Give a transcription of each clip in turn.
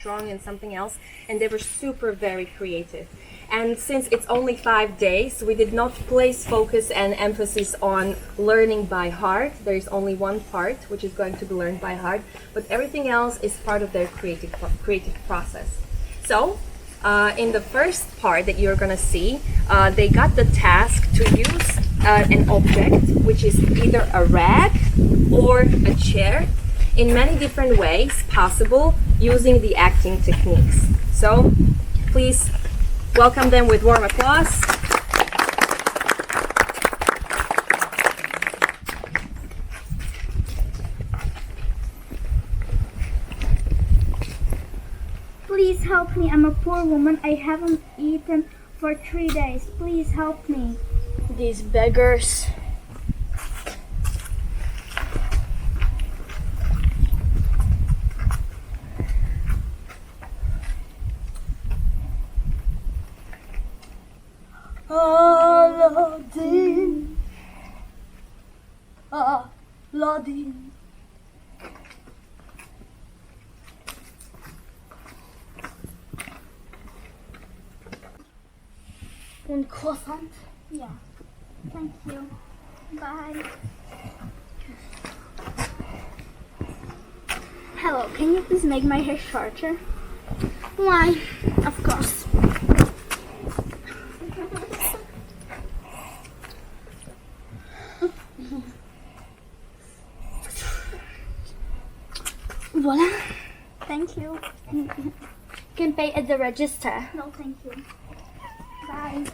strong in something else, and they were very creative. And since it's only 5 days, we did not place focus and emphasis on learning by heart. There is only one part which is going to be learned by heart, but everything else is part of their creative process. So in the first part that you're gonna see, they got the task to use an object, which is either a rag or a chair, in many different ways possible using the acting techniques. So please welcome them with warm applause. Please help me. I'm a poor woman. I haven't eaten for 3 days. Please help me. These beggars. Aladdin, Aladdin. One croissant. Yeah. Thank you. Bye. Hello, can you please make my hair shorter? Why? Of course. Voila. Thank you. You can pay at the register. No, thank you. Bye.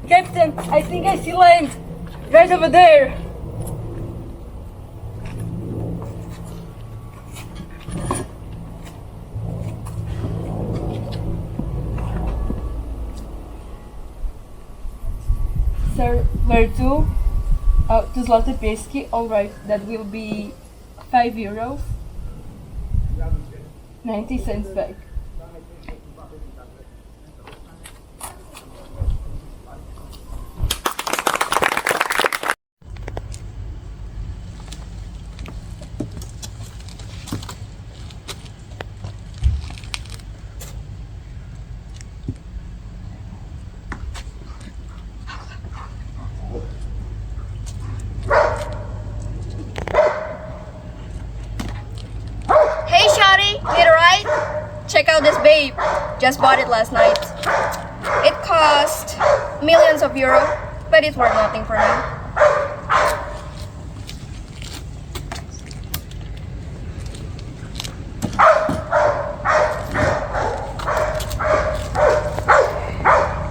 Captain, I think I see land right over there. Sir, where to? To Zloty Pieski. All right, that will be €5. 90 cents back. Hey shawty, need a ride? Check out this babe. Just bought it last night. It cost millions of euro, but it's worth nothing for now.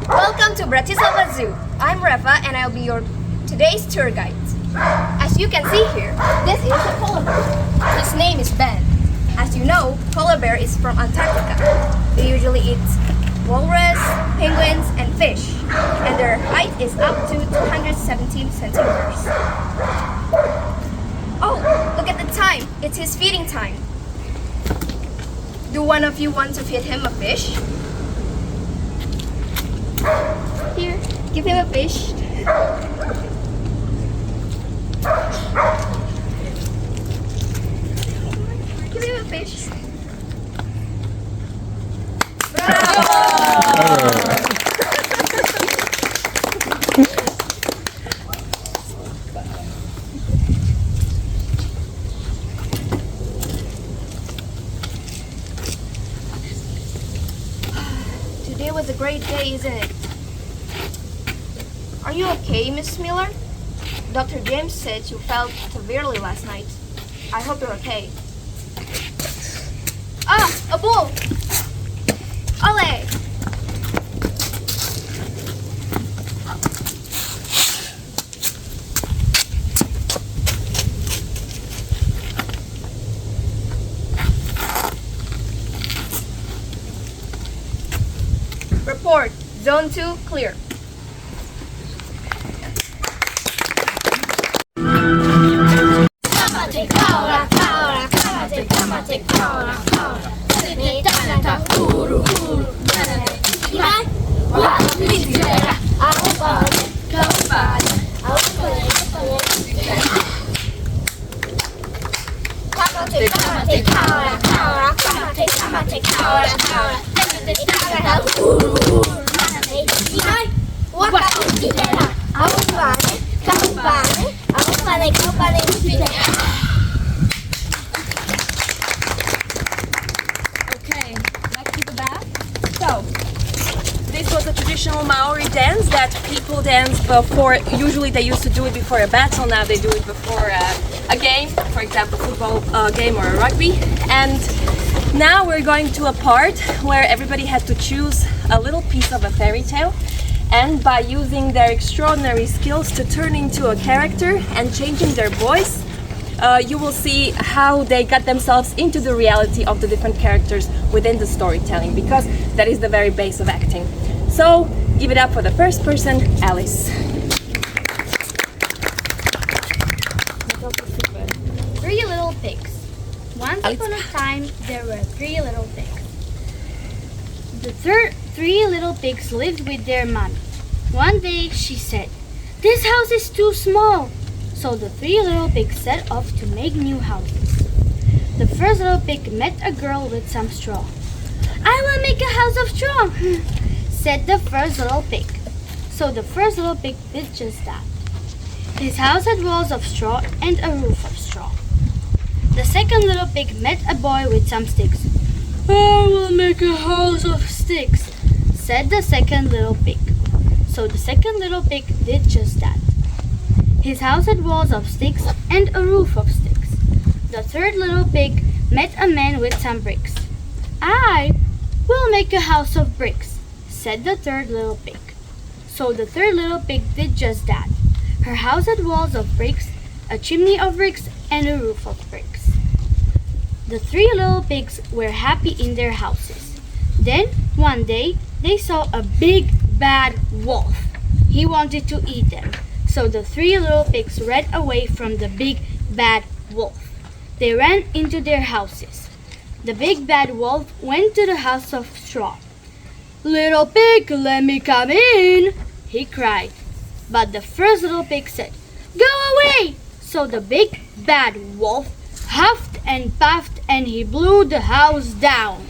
Welcome to Bratislava Zoo. I'm Reva and I'll be your today's tour guide. As you can see here, this is a polar bear. His name is Ben. As you know, polar bear is from Antarctica. They usually eat walrus, penguins, and fish, and their height is up to 217 centimeters. Oh, look at the time. It's his feeding time. Do one of you want to feed him a fish? Here, give him a fish. Give him a fish. Bravo! great day, isn't it? Are you okay, Miss Miller? Dr. James said you felt severely last night. I hope you're okay. Ah, a bull! Ole! Report. Zone 2 clear. Okay, back to the bath. So, this was a traditional Maori dance that people dance before. Usually they used to do it before a battle, now they do it before a game, for example, football game or a rugby. And now we're going to a part where everybody has to choose a little piece of a fairy tale, and by using their extraordinary skills to turn into a character and changing their voice, you will see how they got themselves into the reality of the different characters within the storytelling, because that is the very base of acting. So give it up for the first person, Alice. Three little pigs. Once upon a time, there were three little pigs. The three little pigs lived with their mommy. One day, she said, "This house is too small." So the three little pigs set off to make new houses. The first little pig met a girl with some straw. "I will make a house of straw," said the first little pig. So the first little pig did just that. His house had walls of straw and a roof of straw. The second little pig met a boy with some sticks. "I will make a house of sticks," said the second little pig. So the second little pig did just that. His house had walls of sticks and a roof of sticks. The third little pig met a man with some bricks. "I will make a house of bricks," said the third little pig. So the third little pig did just that. Her house had walls of bricks, a chimney of bricks, and a roof of bricks. The three little pigs were happy in their houses. Then, one day, they saw a big, bad wolf. He wanted to eat them. So the three little pigs ran away from the big, bad wolf. They ran into their houses. The big, bad wolf went to the house of straw. "Little pig, let me come in," he cried. But the first little pig said, "Go away!" So the big, bad wolf huffed and puffed and he blew the house down.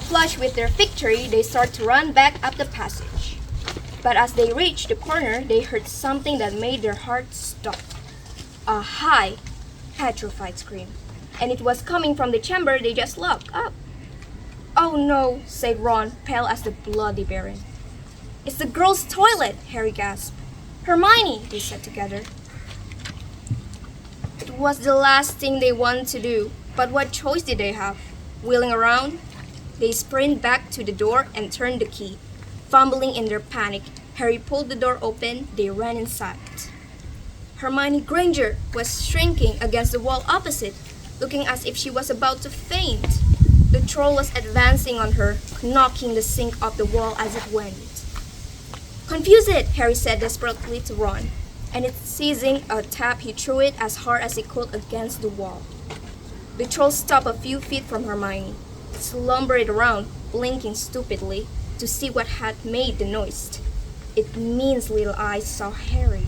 Flushed with their victory, they start to run back up the passage. But as they reached the corner, they heard something that made their hearts stop. A high, petrified scream. And it was coming from the chamber they just locked up. "Oh no," said Ron, pale as the bloody Baron. "It's the girls' toilet," Harry gasped. "Hermione," they said together. It was the last thing they wanted to do, but what choice did they have? Wheeling around, they sprinted back to the door and turned the key. Fumbling in their panic, Harry pulled the door open. They ran inside. Hermione Granger was shrinking against the wall opposite, looking as if she was about to faint. The troll was advancing on her, knocking the sink off the wall as it went. "Confuse it," Harry said desperately to Ron, and it seizing a tap, he threw it as hard as he could against the wall. The troll stopped a few feet from Hermione. It slumbered around, blinking stupidly to see what had made the noise. Its means little eyes saw Harry.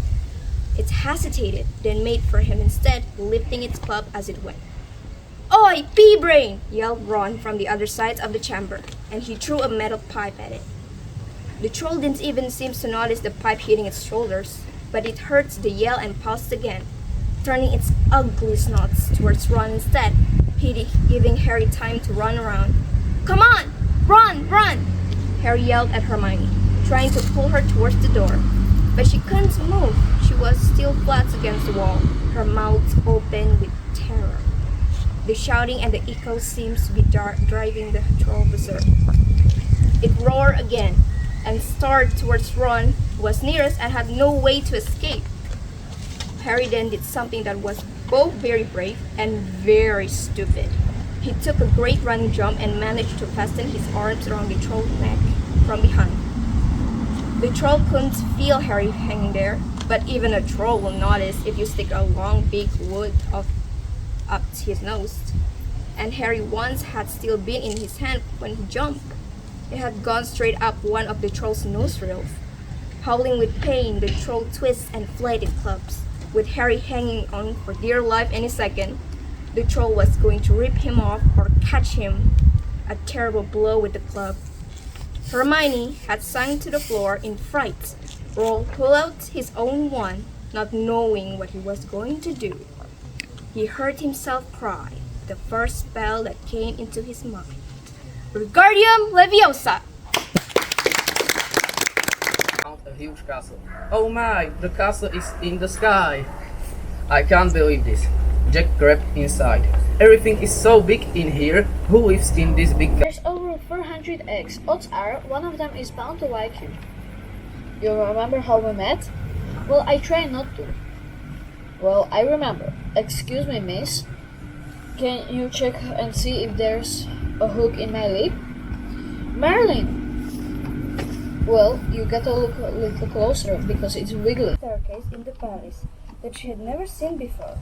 It hesitated, then made for him instead, lifting its club as it went. "Oi, pea-brain!" yelled Ron from the other side of the chamber, and he threw a metal pipe at it. The troll didn't even seem to notice the pipe hitting its shoulders, but it heard the yell and paused again, turning its ugly snout towards Ron instead. giving Harry time to run around. "Come on! Run! Run!" Harry yelled at Hermione, trying to pull her towards the door. But she couldn't move. She was still flat against the wall, her mouth open with terror. The shouting and the echo seems to be driving the troll berserk. It roared again and started towards Ron, who was nearest and had no way to escape. Harry then did something that was both very brave and very stupid. He took a great running jump and managed to fasten his arms around the troll's neck from behind. The troll couldn't feel Harry hanging there, but even a troll will notice if you stick a long big wood up his nose. And Harry once had still been in his hand when he jumped. It had gone straight up one of the troll's nostrils. Howling with pain, the troll twists and flayed its clubs. With Harry hanging on for dear life any second, the troll was going to rip him off or catch him a terrible blow with the club. Hermione had sunk to the floor in fright. Ron pulled out his own wand, not knowing what he was going to do. He heard himself cry, the first spell that came into his mind. "Wingardium Leviosa!" Found a huge castle. Oh my, the castle is in the sky. I can't believe this. Jack grabbed inside. Everything is so big in here. Who lives in this big castle? There's over 400 eggs. Odds are one of them is bound to like you. You remember how we met? Well, I try not to. Well, I remember. Excuse me, miss. Can you check and see if there's a hook in my lip? Marilyn! Well, you gotta look a little closer because it's wiggly. Staircase in the palace that she had never seen before.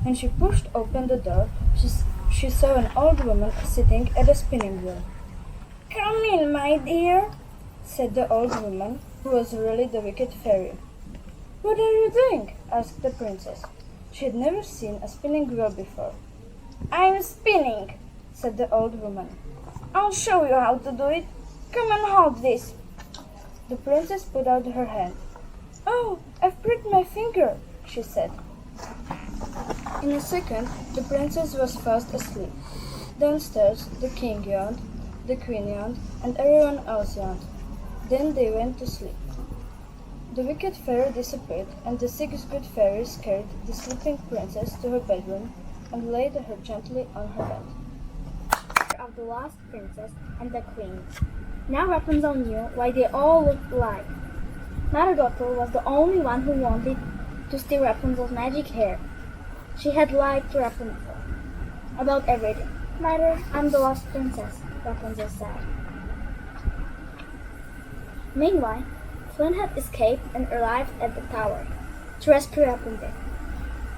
When she pushed open the door, she saw an old woman sitting at a spinning wheel. "Come in, my dear," said the old woman, who was really the wicked fairy. "What are you doing?" asked the princess. She had never seen a spinning wheel before. "I'm spinning," said the old woman. "I'll show you how to do it. Come and hold this." The princess put out her hand. "Oh, I've pricked my finger," she said. In a second, the princess was fast asleep. Downstairs, the king yawned, the queen yawned, and everyone else yawned. Then they went to sleep. The wicked fairy disappeared, and the 6 good fairies carried the sleeping princess to her bedroom and laid her gently on her bed. Of the lost princess and the queen. Now Rapunzel knew why they all looked alike. Marigothel was the only one who wanted to steal Rapunzel's magic hair. She had lied to Rapunzel about everything. "Mother, I'm the lost princess," Rapunzel said. Meanwhile, Flynn had escaped and arrived at the tower to rescue Rapunzel.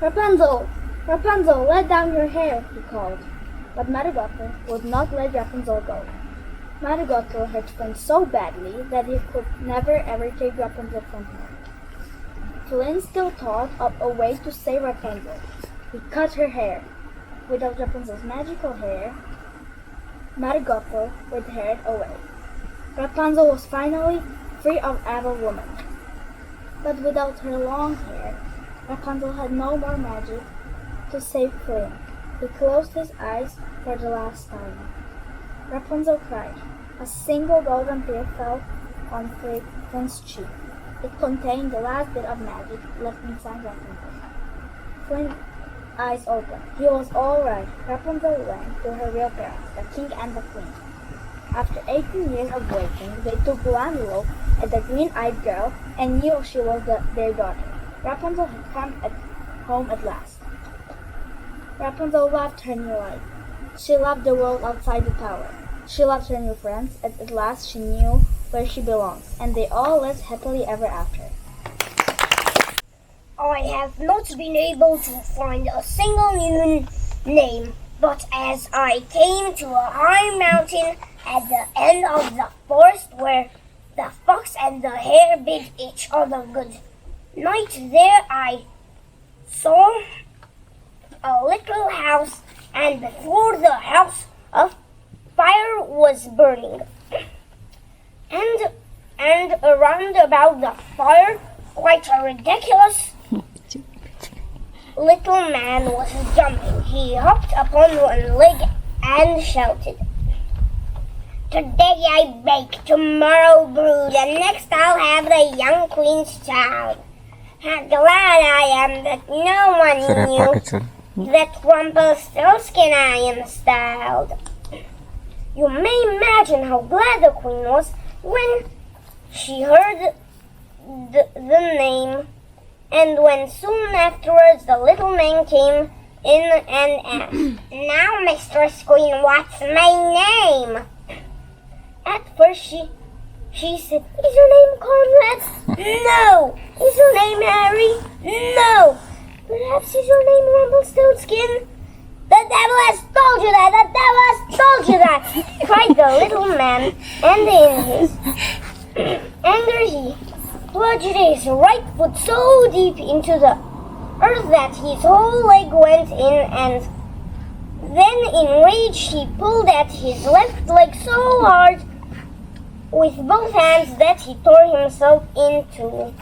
"Rapunzel! Rapunzel, let down your hair," he called. But Marigothel would not let Rapunzel go. Marigothel hurt Flynn so badly that he could never ever take Rapunzel from her. Flynn still thought of a way to save Rapunzel. He cut her hair. Without Rapunzel's magical hair, Marigothel would tear it away. Rapunzel was finally free of evil woman. But without her long hair, Rapunzel had no more magic to save Flynn. He closed his eyes for the last time. Rapunzel cried. A single golden tear fell on Flynn's cheek. It contained the last bit of magic left inside Rapunzel. Flynn's eyes opened. He was all right. Rapunzel went to her real parents, the king and the queen. After 18 years of waiting, they took one look at the green-eyed girl and knew she was their daughter. Rapunzel had come home at last. Rapunzel loved her new life. She loved the world outside the tower. She loved her new friends, and at last she knew where she belonged, and they all lived happily ever after. I have not been able to find a single new name, but as I came to a high mountain at the end of the forest where the fox and the hare bid each other good night, there I saw a little house, and before the house a fire was burning, and around about the fire quite a ridiculous little man was jumping. He hopped upon one leg and shouted, "Today I bake, tomorrow brood, and next I'll have the young queen's child. How glad I am that no one knew that Rumpelstiltskin I am styled." You may imagine how glad the queen was when she heard the name, and when soon afterwards the little man came in and asked, "Now, Mistress Queen, what's my name?" At first she said, "Is your name Conrad?" "No." "Is your name Harry?" "No." "Perhaps is your name Rumpelstiltskin?" "The devil has told you that! The devil has told you that!" cried the little man, and in his anger he plunged his right foot so deep into the earth that his whole leg went in, and then in rage he pulled at his left leg so hard with both hands that he tore himself in two.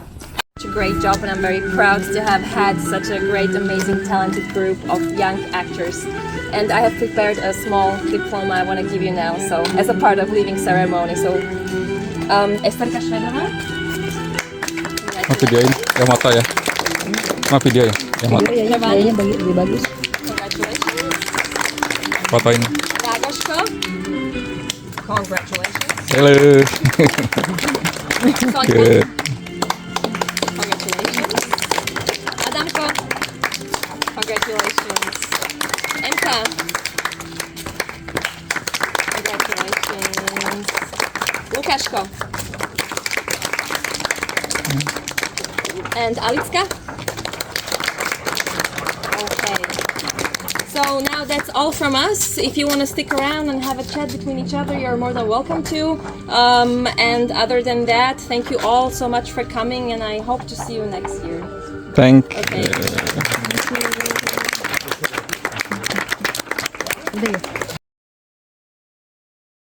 Such a great job, and I'm very proud to have had such a great, amazing, talented group of young actors. And I have prepared a small diploma I want to give you now, so as a part of leaving ceremony. So, Esterka Švedová. Mau videoin yang moto ya? Mau videoin yang moto? Kayaknya lebih bagus. Congratulations. Fotoin. Dragoško. Congratulations. Hello. Soňko. Good. Congratulations. Adamko. Congratulations. Emka. Congratulations. Lukáško. And Alicka. Okay. So now that's all from us. If you want to stick around and have a chat between each other, you're more than welcome to. And other than that, thank you all so much for coming, and I hope to see you next year. Thank Okay. you.